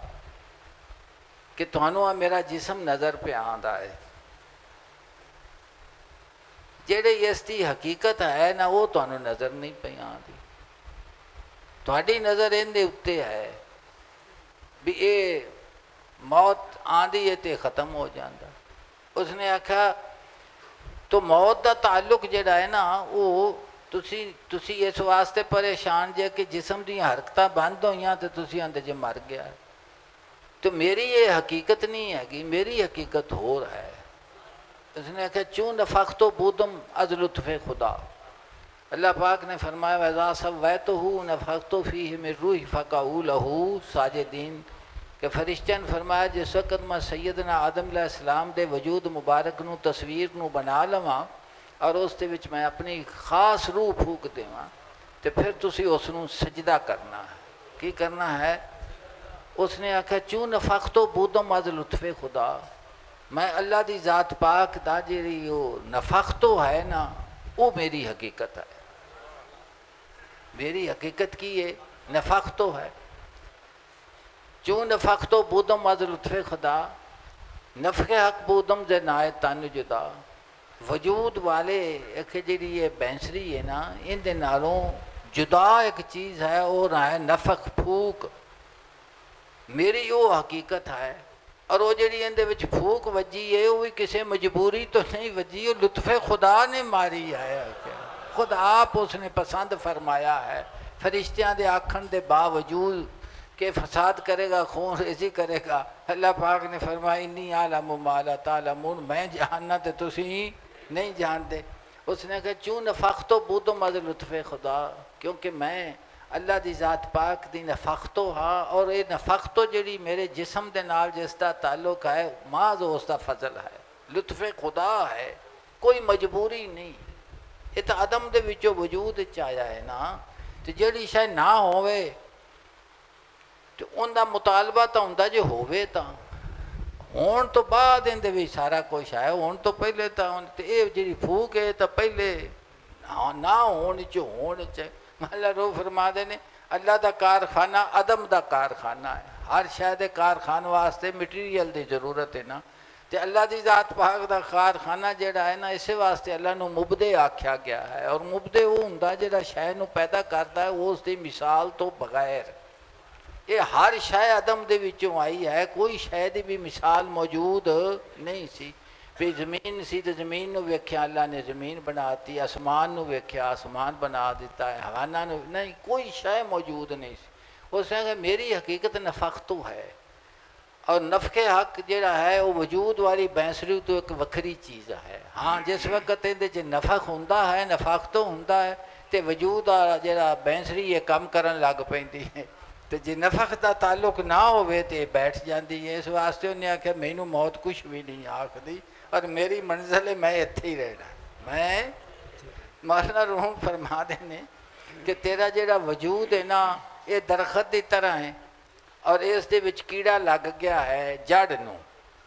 کہ تھانوں میرا جسم نظر پہ آندا ہے جیڑے اس دی حقیقت ہے نا وہ تھانوں نظر نہیں پہ آندی تہاڈی نظر ان دے اتے ہے بھی اے موت آندی ہے تے ختم ہو جاندہ اس نے آکھا تو موت دا تعلق جڑا ہے نا وہ تسی اس واسطے پریشان جے کہ جسم دی حرکتاں بند ہوئیاں تو تسی آندے جے مر گیا تو میری یہ حقیقت نہیں ہے کہ میری حقیقت ہو رہا ہے اس نے کہا چون نفختو بودم از لطف خدا اللہ پاک نے فرمایا وَإِذَا سَوَّيْتُهُ نَفَخْتُ فِيهِ مِن رُوحِي فَقَعُوا لَهُ ساجدین کہ فرشتوں نے فرمایا جس وقت میں سیدنا آدم علیہ السلام دے وجود مبارک نو تصویر نو بنا لواں اور اس دے وچ میں اپنی خاص روح پھونک دیواں تو پھر تسی اس نو سجدہ کرنا ہے کی کرنا ہے اس نے آکھا چون نفختو بودم از لطف خدا میں اللہ دی ذات پاک دا جیڑی وہ نفختو ہے نا وہ میری حقیقت ہے میری حقیقت کی ہے نفختو ہے چون نفختو بودم از لطف خدا نفخ حق بودم زے نائے تن جدا وجود والے ایک جیڑی یہ بینسری ہے نا ان دے نالوں جدا ایک چیز ہے اور ہے نفخ پھوک میری وہ حقیقت ہے اور وہ جڑی اندے وچ پھوک وجی ہے وہ کسی مجبوری تو نہیں وجی وہ لطف خدا نے ماری ہے خود آپ اس نے پسند فرمایا ہے فرشتیاں دے آکھن دے باوجود کہ فساد کرے گا خون ریزی کرے گا اللہ پاک نے فرمایا انی عالم ما لا تعلمون میں جاننا تے تسی نہیں جانتے اس نے کہا چون نفختو بودم از لطف خدا کیونکہ میں اللہ دی ذات پاک دی نفختو ہاں اور یہ نفختو جڑی میرے جسم دے نال جس دا تعلق ہے محض اس دا فضل ہے لطف خدا ہے کوئی مجبوری نہیں یہ تو عدم دے وچوں وجود چایا ہے نا تو جڑی شاید نہ ہوئے تو ان دا مطالبہ تو ہوندا جے ہوئے تا ہوਣ تو بعد اندے بھی سارا کچھ ہے، ہون تو پہلے تو یہ جی پھوک ہے تو پہلے نہ ہون چ ہون چ اللہ روح فرما دے نے اللہ دا کارخانہ عدم دا کارخانہ ہے، ہر شے دے کارخانے واسطے مٹیریل دی ضرورت ہے نا، تے اللہ دی ذات پاک دا کارخانہ جڑا ہے نا اسے واسطے اللہ نو مبدع آکھیا گیا ہے، اور مبدع وہ ہوندا جڑا شے نو پیدا کردا ہے اس دی مثال تو بغیر۔ یہ ہر شے عدم دے وچوں آئی ہے، کوئی شے دی بھی مثال موجود نہیں سی۔ بھی زمین سی تو زمین نو ویکھیا اللہ نے زمین بناتی، آسمان نو ویکھیا آسمان بنا دیتا ہے، حیواناں نو نہیں، کوئی شے موجود نہیں سی۔ اس نے کہا میری حقیقت نفخت ہے، اور نفخ حق جڑا ہے وہ وجود والی بینسری تو ایک وکھری چیز ہے۔ ہاں جس وقت اندے چ نفخ ہوندا ہے، نفخت ہوندا ہے تے وجود والا جڑا بینسری یہ کم کرن لگ پیندی ہے، تے جے نفخ دا تعلق نہ ہوئے تے بیٹھ جاندی ہے۔ اس واسطے انہیں آکھیا مینوں موت کچھ بھی نہیں آکھدی، اور میری منزل ہے میں اتھے ہی رہنا۔ میں مولانا روم فرما دینے کہ تیرا جڑا وجود ہے نا یہ درخت دی طرح ہے، اور اس دے وچ کیڑا لگ گیا ہے جڑ نو،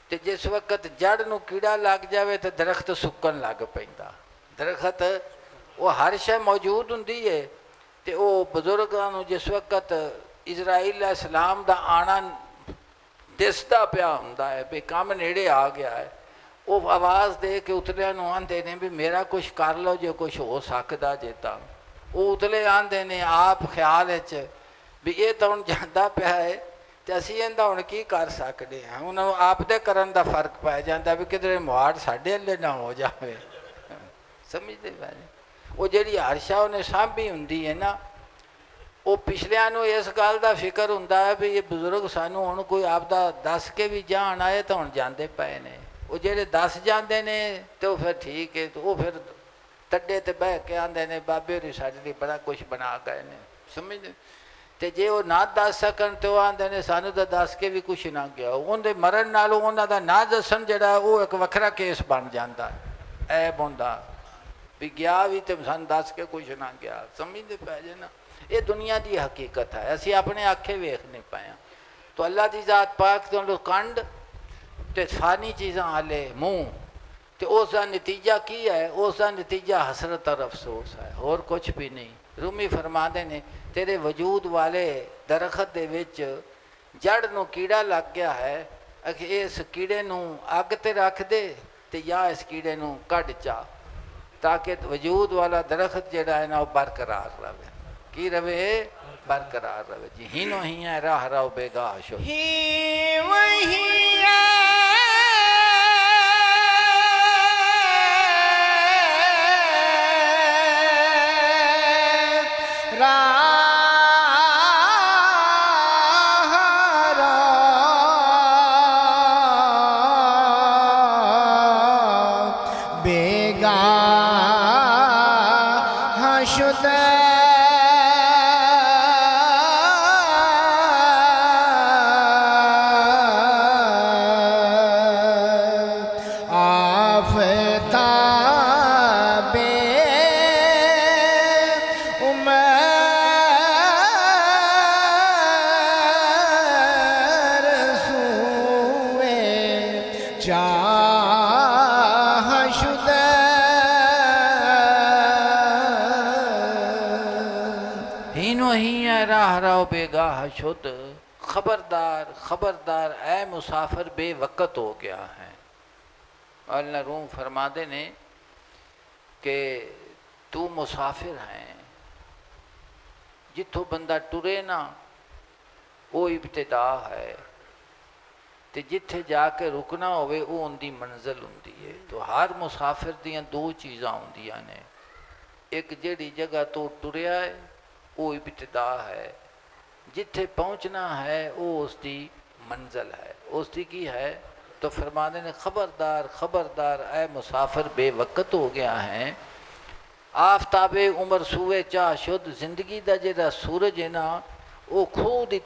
تے جس وقت جڑ نو کیڑا لگ جاوے تو درخت سکن لگ پیندا۔ درخت وہ ہر شے موجود ہوندی ہے، تے وہ بزرگاں نو جس وقت اسرائیل علیہ السلام دا آنا دسدا پیا ہوندا ہے بھی کم نیڑے آ گیا ہے، وہ آواز دے کے اتلیاں نو آندے نے بھی میرا کچھ کر لو جو کچھ ہو سکدا جے تاں۔ وہ اتلے آندے نے آپ خیال وچ بھی یہ تو ہن جاندا پیا ہے تے اسی ایندا ہن کی کر سکدے ہاں، انہاں نوں آپ دے کرن دا فرق پی جاندا بھی کدھر مواڑ ساڈے ہلے نہ ہو جاوے۔ سمجھدے پے جی؟ وہ جڑی ہر شے انہیں سانبھی ہوندی ہے نا، وہ پچھلیاں نو اس گل دا فکر ہوندا ہے بھی یہ بزرگ سانوں ہن کوئی آپ دا دس کے بھی جان آئے تو ہن جاندے پئے نے، وہ جڑے دس جاندے نے تو پھر ٹھیک ہے، تو وہ پھر ٹڈے تے بہ کے آندے نے بابے ہوری ساڈے لئی بڑا کچھ بنا گئے نے۔ سمجھدے؟ تے جے وہ نہ دس سکن تو وہ آندے نے سانوں تو دس کے بھی کچھ نہ گیا، ان دے مرن نالوں انہاں دا نہ دسن جڑا ہے وہ ایک وکھرا کیس بن جاندا ہے، عیب ہوندا بھی گیا بھی تے سان دس کے کچھ نہ گیا۔ سمجھدے پے جے نا؟ یہ دنیا دی حقیقت ہے، اسی اپنے آنکھیں ویکھ نہیں پایا۔ تو اللہ دی ذات پاک تو کنڈ تے فانی چیزاں والے منہ، تے اس دا نتیجہ کی ہے؟ اس دا نتیجہ حسرت اور افسوس ہے، اور کچھ بھی نہیں۔ رومی فرماندے نے تیرے وجود والے درخت دے وچ جڑ نو کیڑا لگ گیا ہے، کہ اس کیڑے نو اگ تے رکھ دے تے یا اس کیڑے نو کڈ چا، تاکہ وجود والا درخت جڑا ہے نا وہ برقرار رہے۔ کی رہے؟ برقرار رہے جی۔ ہی نو ہی ہے راہ راہ بے گاہ شو ہی وہی ہے راہ بے گاہ شدہ بے گاہ شد، خبردار خبردار اے مسافر بے وقت ہو گیا ہے۔ مولانا روم فرما دے نے کہ تو مسافر ہیں، جتھوں بندہ ٹرے نا وہ ابتدا ہے، تے جتھے جا کے رکنا ہوئے وہ ان دی منزل ہوندی ہے۔ تو ہر مسافر دیاں دو چیزاں ہوندیاں نے، ایک جڑی جگہ تو ٹریا ہے وہ ابتدا ہے، جتھے پہنچنا ہے وہ اس دی منزل ہے، اس دی کی ہے؟ تو فرمانے نے خبردار خبردار اے مسافر بے وقت ہو گیا ہے۔ آفتاب عمر سوئے چاہ شد، زندگی دا جڑا سورج ہے نا وہ خود ہی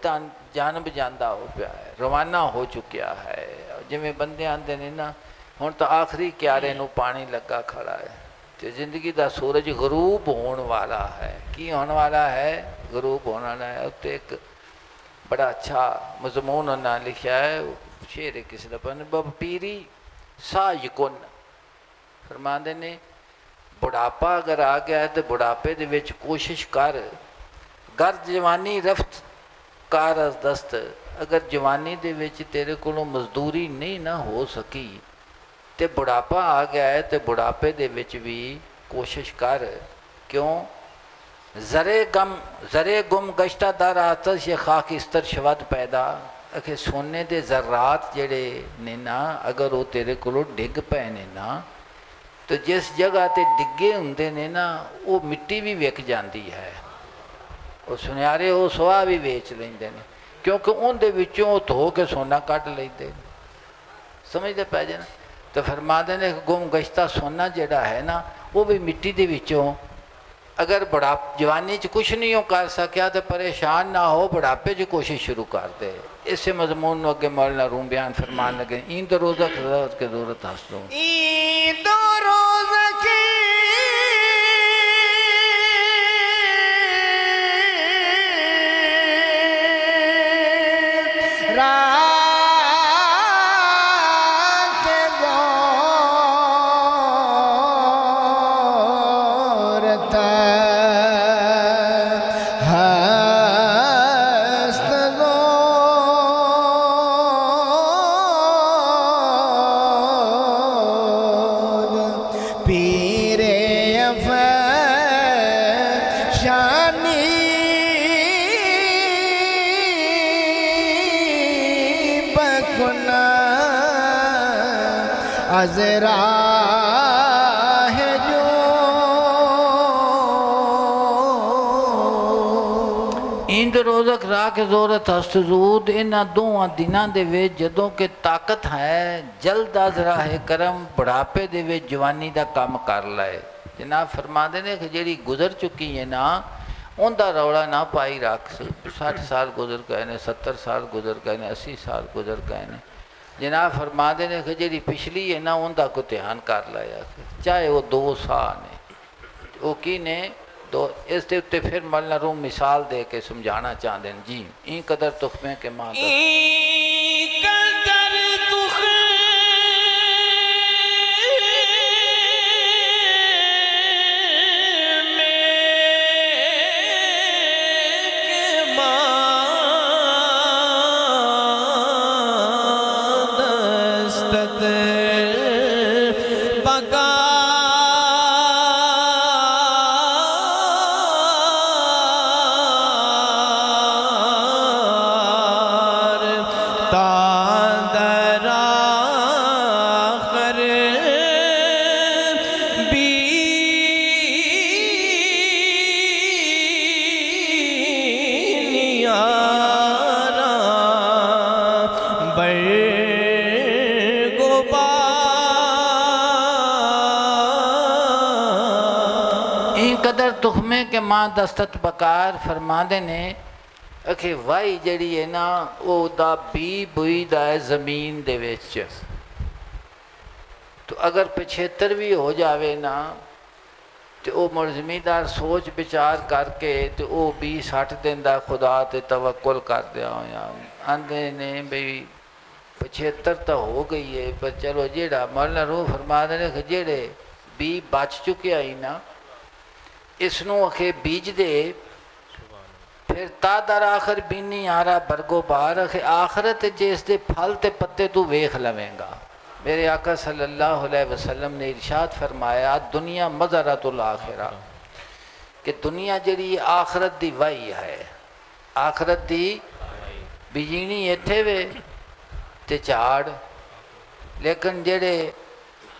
جانب جاندہ ہو پیا ہے، روانہ ہو چکیا ہے۔ جویں بندے آندے نے نا ہن تو آخری کیارے نو پانی لگا کھڑا ہے، تے زندگی دا سورج غروب ہون والا ہے۔ کی ہون والا ہے؟ غروب ہونے والا ہے۔ اتنے ایک بڑا اچھا مضمون انہوں نے لکھا ہے، شیر ہے کسی کا بب پیری سا یکن فرماندے نے بڑھاپا اگر آ گیا ہے تو بڑھاپے دے وچ کوشش کر گر جوانی رفت کار از دست اگر جوانی دے وچ تیرے کولوں مزدوری نہیں نہ ہو سکی تے بڑھاپا آ گیا ہے تے بڑھاپے دے وچ بھی کوشش کر کیوں زرے گم گشتہ در آتش یہ خاکستر شود پیدا کہ سونے دے ذرات جڑے نے نا اگر وہ تیرے کولوں ڈگ پے نے نا تو جس جگہ تے ڈگے ہوندے نے نا وہ مٹی بھی وک جاندی ہے وہ سنیارے وہ سوا بھی ویچ لیندے نے کیونکہ ان دے وچوں دھو کے سونا کٹ لیندے سمجھتے پہ جانا تو فرما دے نے گم گشتہ سونا جڑا ہے نا وہ بھی مٹی دے وچوں اگر جوانی چ کچھ نہیں ہو کر سکیا تو پریشان نہ ہو بڑھاپے چ کوشش شروع کر دے اسے مضمون نو اگے مولانا روم بیان فرمان لگے این تو روزہ کے ضرورت حاصلوں این تو روزہ کی عذرا ہے جو ایند روزک راہ کے زورت ہستزود انہاں دوہاں دناں دے وچ جدوں کہ طاقت ہے جلد از راہ کرم بڑھاپے دے وچ جوانی دا کام کر لائے جناب فرما دے نے کہ جیڑی گزر چکی ہے نا ان دا روڑا نہ پائی رکھ 60 سال گزر گئے نے 70 سال گزر گئے نے 80 سال گزر گئے نے جناب فرما دے نے کہ جیڑی پچھلی ہے نا ان دا کو دھیان کر لایا چاہے وہ 2 سال نے وہ کی نے اس دے اتے پھر مولانا روم مثال دے کے سمجھانا چاہتے ہیں جی این قدر تخمے کے ماں تخمے کے ماں دستت بکار فرما دے نے کہ وائی جڑی ہے نا وہ دا بی بوئی دا ہے زمین دے وچ تو اگر 75 بھی ہو جاوے نا تو وہ مڑ زمیندار سوچ بچار کر کے تو وہ 20-60 دن دا خدا تے توکل کر دیا ہویا آندے نے بھئی 75 تو ہو گئی ہے پر چلو جیڑا مولانا روح فرما دے نے کہ جیڑے بی بچ چکے آئی نا اس نو اکھے بیج دے پھر تا در آخر بینی آرا برگو بار اکھے آخرت جیس دے پھل تے پتے تو ویخ لویں گا میرے آقا صلی اللہ علیہ وسلم نے ارشاد فرمایا دنیا مزرعۃ الآخرہ کہ دنیا جڑی آخرت دی وائی ہے آخرت دی بیجینی ایتھے وے تے چاڑ لیکن جڑے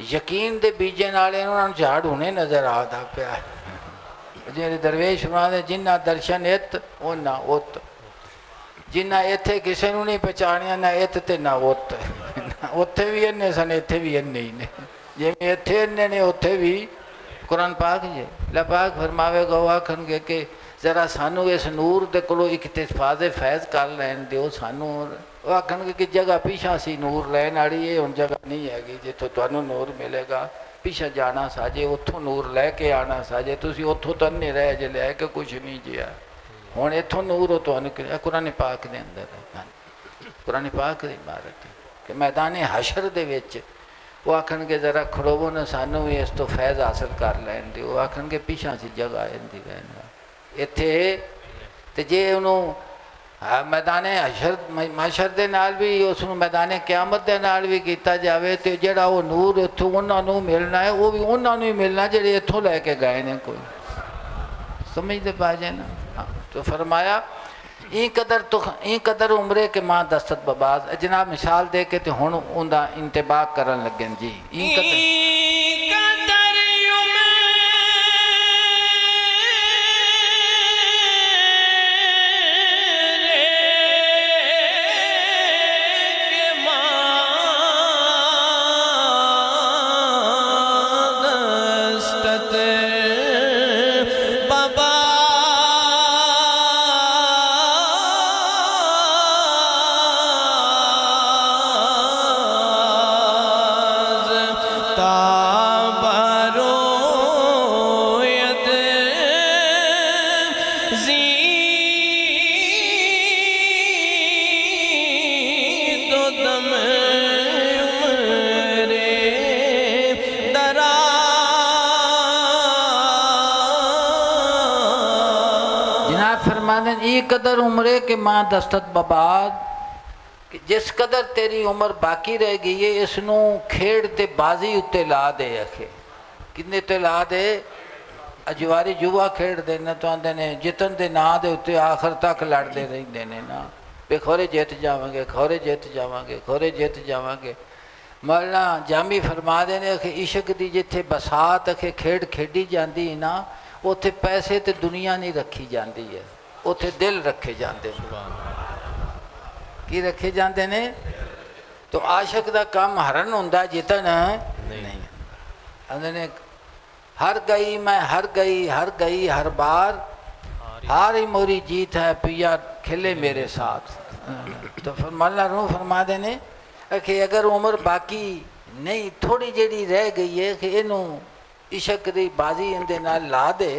یقین دے بیجے نالے انہوں نے جھاڑ ہونے نظر آتا پیا جیڑے درویش فرما دے جنہ درشن ایت نہ اوت جنہ ایتھے کسے نو نہیں پہچانیا نہ ایت تے نہ اوت اوتھے بھی اننے سن ایتھے بھی اننے ہی نے جی میں ایتھے اننے نے اوتھے بھی قرآن پاک جے اللہ پاک فرماوے گا آکھن گے کہ ذرا سانو اس نور دے کلو اکتفاظ فیض کر لین دیو سانو وہ آکھن گے کہ جگہ پیچھا سی نور لین آڑی ہے ان جگہ نہیں ہے گی جتوں تانوں نور ملے گا پیچھا جانا ساجے اتھوں نور لے کے آنا ساجے تسی اتھوں تو نہیں رہ جے لے کے کچھ نہیں جیا ہوں اتھوں نور ہو تو قرآن پاک دے اندر ہے قرآن پاک دی عبارت ہے کہ میدان حشر دے وچ وہ آکھن گے ذرا کھڑوو نہ سانوں بھی اس تو فیض حاصل کر لین دیو، وہ آکھن گے پیچھا سی جگہ آندی رہنا اتھے تے جے انہوں میدان حشر دے نال بھی اس نوں میدان قیامت دے نال بھی کیتا جاوے تے جڑا وہ نور اتھوں انہاں نوں ملنا ہے وہ بھی انہاں نوں ہی ملنا جڑے اتھوں لے کے گئے نے کوئی سمجھتے پا جائے نا. ہاں تو فرمایا این قدر عمرے کے ماں دستت بباز. جناب مثال دے کے تے ہن اوندا انتباہ کرن لگن جی. این قدر ای قدر عمرے کے ماں دستت بباد کہ جس قدر تیری عمر باقی رہ گئی ہے اس نوں کھیڑ تے بازی اتے لا دے اکھے کنے تے لا دے اجواری جوا کھیڑ دے نا تو آندے نے جتن دے نا دے اتے آخر تک لڑ دے رہی دینے نا پہ کھورے جیت جاواں گے کھورے جیت جاواں گے کھورے جیت جاواں گے. مولانا جامی فرما دے نے کہ عشق دی جتھے بسات اکھے کھیڑ کھیڑی جاندی نا اتھے پیسے تے دنیا نہیں رکھی جاندی ہے اتھے دل رکھے جاندے کی رکھے جاندے نے. تو عاشق دا کام ہرن ہوندا جتن نہیں آندے نے ہر گئی میں ہر گئی ہر بار ہاری موری جیت ہے پیا کھلے میرے ساتھ. تو مولانا روح فرما دے نے کہ اگر عمر باقی نہیں تھوڑی جیڑی رہ گئی ہے کہ انہوں عشق دی بازی اندے نال لا دے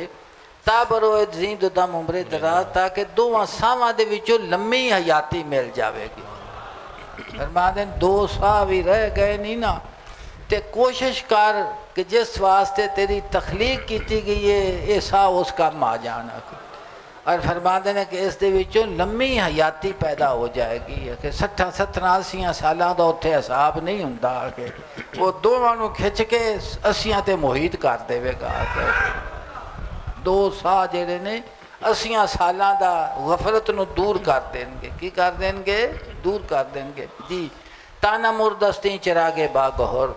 تا برو زیند دم عمرے دراز تاکہ دو ساواں دے وچوں لمبی حیاتی مل جاوے گی. فرما دیں 2 سا بھی رہ گئے نہیں نا تے کوشش کر کہ جس واسطے تیری تخلیق کیتی گئی ہے یہ سا اس کا ماں جانا. اور فرما دینا کہ اس دے وچوں لمبی حیاتی پیدا ہو جائے گی کہ 60-70-80 سالاں دا اتھے حساب نہیں ہوندا کہ وہ دونوں نوں کھچ کے 80 تے محیط کر دے گا کہ 2 سا جڑے نے 80 سالاں دا غفلت نو دور کر دیں گے. کی کر دیں گے؟ دور کر دیں گے جی. تانا مردستی چراغے با گہر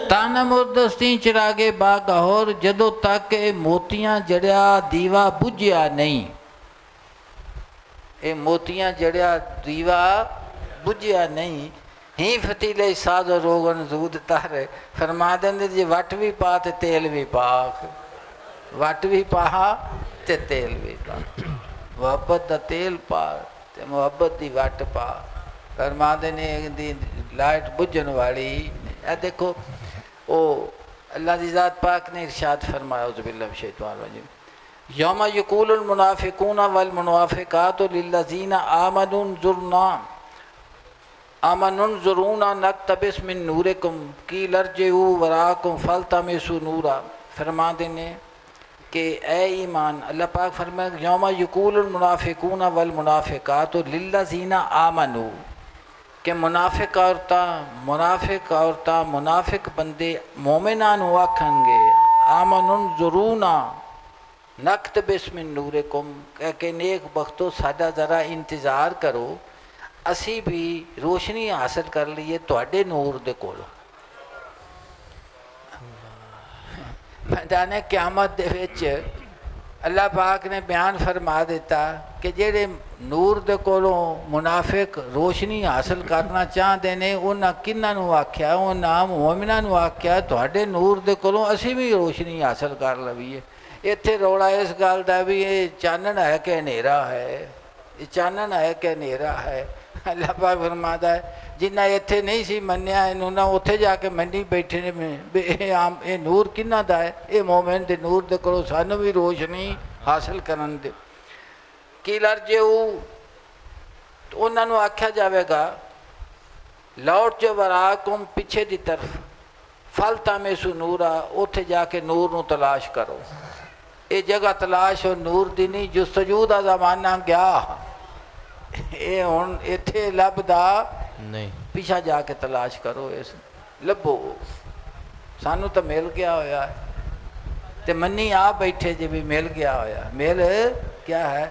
تانا مردستی چراغے با گہور جدو تک موتیاں جڑیا دیوا بجھیا نہیں. اے موتیاں جڑیا دیوا بجھیا نہیں ہی فتیلے ساز و روغن زود تارے. فرما دیں جی وٹ بھی پا تے تیل بھی پا وٹ بھی پا تے تیل بھی پا محبت دا تیل پا تے محبت دی وٹ پا. فرما دیں دی لائٹ بجھن والی اے دیکھو او اللہ دی ذات پاک نے ارشاد فرمایا اعوذ باللہ من الشیطان الرجیم یوم یقول المنافقون والمنافقات للذین آمنوا انظرونا نقتبس من نورکم قیل ارجعوا وراءکم فالتمسوا نورا. فرما دینے کہ اے ایمان اللہ پاک فرمایا یوم یقول المنافقون والمنافقات للذین آمنوا کہ منافق عورتاں منافق بندے مومنان آکھن گے آمن انظرونا ਨਕਤ ਬਿਸਮਿਨ ਨੂਰਿਕੁਮ ਕਹਿ ਕੇ ਨੇਕ ਬਖਤੋ ਸਾਡਾ ਜ਼ਰਾ ਇੰਤਜ਼ਾਰ ਕਰੋ, ਅਸੀਂ ਵੀ ਰੋਸ਼ਨੀ ਹਾਸਲ ਕਰ ਲਈਏ ਤੁਹਾਡੇ ਨੂਰ ਦੇ ਕੋਲੋਂ। ਮੈਦਾਨ ਕਿਆਮਤ ਦੇ ਵਿੱਚ ਅੱਲਾਹ ਪਾਕ ਨੇ ਬਿਆਨ ਫਰਮਾ ਦਿੱਤਾ ਕਿ ਜਿਹੜੇ ਨੂਰ ਦੇ ਕੋਲੋਂ ਮੁਨਾਫਿਕ ਰੋਸ਼ਨੀ ਹਾਸਲ ਕਰਨਾ ਚਾਹੁੰਦੇ ਨੇ, ਉਹਨਾਂ ਕਿਹਨਾਂ ਨੂੰ ਆਖਿਆ? ਉਹਨਾਂ ਮੂਮਿਨਾਂ ਨੂੰ ਆਖਿਆ ਤੁਹਾਡੇ ਨੂਰ ਦੇ ਕੋਲੋਂ ਅਸੀਂ ਵੀ ਰੋਸ਼ਨੀ ਹਾਸਲ ਕਰ ਲਵੀਏ। ਇੱਥੇ ਰੌਲਾ ਇਸ ਗੱਲ ਦਾ ਵੀ ਇਹ ਚਾਨਣ ਹੈ ਕਿ ਹਨੇਰਾ ਹੈ, ਇਹ ਚਾਨਣ ਹੈ ਕਿ ਹਨੇਰਾ ਹੈ। ਅੱਲਾਹ ਪਾਕ ਫਰਮਾਦਾ ਹੈ ਜਿੰਨਾ ਇੱਥੇ ਨਹੀਂ ਸੀ ਮੰਨਿਆ ਇਹਨੂੰ ਨਾ ਉੱਥੇ ਜਾ ਕੇ ਮੰਨੀ ਬੈਠੇ ਨੇ ਵੀ ਇਹ ਨੂਰ ਕਿਹਨਾਂ ਦਾ ਹੈ? ਇਹ ਮੋਮਿਨ ਦੇ ਨੂਰ ਦੇ ਕੋਲੋਂ ਸਾਨੂੰ ਵੀ ਰੋਸ਼ਨੀ ਹਾਸਲ ਕਰਨ ਦੇ। ਕੀ ਲਰਜਿਓ ਉਹਨਾਂ ਨੂੰ ਆਖਿਆ ਜਾਵੇਗਾ ਲੌਟ ਜੋ ਵਰਾਕੁਮ ਪਿੱਛੇ ਦੀ ਤਰਫ ਫਲ ਤਾਮੇਸੂ ਨੂਰਾ, ਉੱਥੇ ਜਾ ਕੇ ਨੂਰ ਨੂੰ ਤਲਾਸ਼ ਕਰੋ। ਇਹ ਜਗ੍ਹਾ ਤਲਾਸ਼ ਹੋ ਨੂਰ ਦੀ ਨਹੀਂ, ਜੁਸਤਜੂ ਦਾ ਜ਼ਮਾਨਾ ਗਿਆ, ਇਹ ਹੁਣ ਇੱਥੇ ਲੱਭਦਾ ਨਹੀਂ, ਪਿੱਛਾ ਜਾ ਕੇ ਤਲਾਸ਼ ਕਰੋ, ਇਸ ਲੱਭੋ। ਸਾਨੂੰ ਤਾਂ ਮਿਲ ਗਿਆ ਹੋਇਆ ਹੈ ਤੇ ਮੰਨੀ ਆ ਬੈਠੇ ਜੇ ਵੀ ਮਿਲ ਗਿਆ ਹੋਇਆ। ਮਿਲ ਕਿਆ ਹੈ?